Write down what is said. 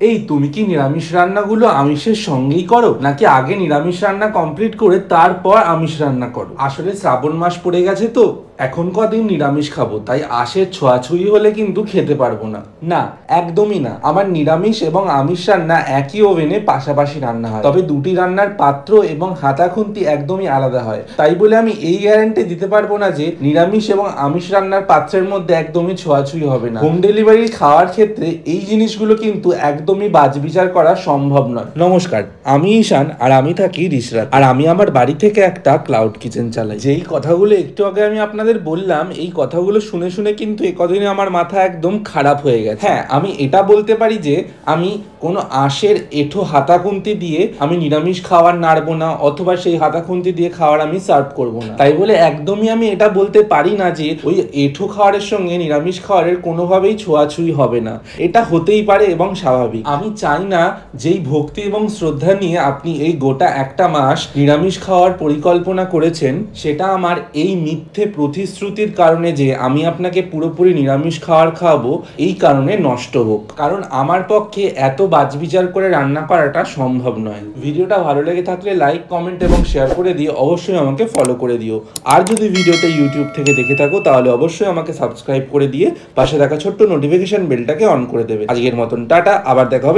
এই তুমি কি নিরামিষ রান্নাগুলো আমিষের সঙ্গেই করো, নাকি আগে নিরামিষ রান্না কমপ্লিট করে তারপর আমিষ রান্না করো? আসলে শ্রাবণ মাস পড়ে গেছে তো এখন কদিন নিরামিষ খাবো, তাই আশের ছোঁয়াছুঁই হলে কিন্তু খেতে পারবো না। না, একদমই না। আমার নিরামিষ এবং আমিষ রান্না একই ওভেনে পাশাপাশি রান্না হয়, তবে দুটি রান্নার পাত্র এবং হাতা খুন্তি একদমই আলাদা হয়। তাই বলে আমি এই গ্যারান্টি দিতে পারবো না যে নিরামিষ এবং আমিষ রান্নার পাত্রের মধ্যে একদমই ছোঁয়াছুঁই হবে না। হোম ডেলিভারি খাওয়ার ক্ষেত্রে এই জিনিসগুলো কিন্তু একদমই বাছবিচার করা সম্ভব নয়। নমস্কার, আমি ঈশান আর আমি থাকি রিসরাত, আর আমি আমার বাড়ি থেকে একটা ক্লাউড কিচেন চালাই। যেই কথাগুলো একটু আগে আমি আপনাদের বললাম, এই কথাগুলো শুনে শুনে কিন্তু একদিনে আমার মাথা একদম খারাপ হয়ে গেছে। হ্যাঁ, আমি এটা বলতে পারি যে আমি কোনো আঁশের এঁঠো হাতাখুন্তি দিয়ে আমি নিরামিষ খাবার নাড়বো না, অথবা সেই হাতাখুন্তি দিয়ে খাবার আমি সার্ভ করবো না। তাই বলে একদমই আমি এটা বলতে পারি না যে ওই এঁঠো খাবারের সঙ্গে নিরামিষ খাবারের কোনোভাবেই ছোঁয়াছুঁই হবে না। এটা হতেই পারে এবং স্বাভাবিক। আমি চাই না যেই ভক্তি এবং শ্রদ্ধা নিয়ে আপনি এই গোটা একটা মাস নিরামিষ খাওয়ার পরিকল্পনা করেছেন, সেটা আমার এই মিথ্যে প্রতিশ্রুতির কারণে যে আমি আপনাকে পুরোপুরি নিরামিষ খাবার খাওয়াবো, এই কারণে নষ্ট হোক। কারণ আমার পক্ষে এত বাছবিচার করে রান্না করাটা সম্ভব নয়। ভিডিওটা ভালো লেগে থাকলে লাইক, কমেন্ট এবং শেয়ার করে দিয়ে অবশ্যই আমাকে ফলো করে দিও। আর যদি ভিডিওটা ইউটিউব থেকে দেখে থাকো তাহলে অবশ্যই আমাকে সাবস্ক্রাইব করে দিয়ে পাশে থাকা ছোট্ট নোটিফিকেশন বেলটাকে অন করে দেবে। আজকের মতন টাটা, আবার দেখা হবে।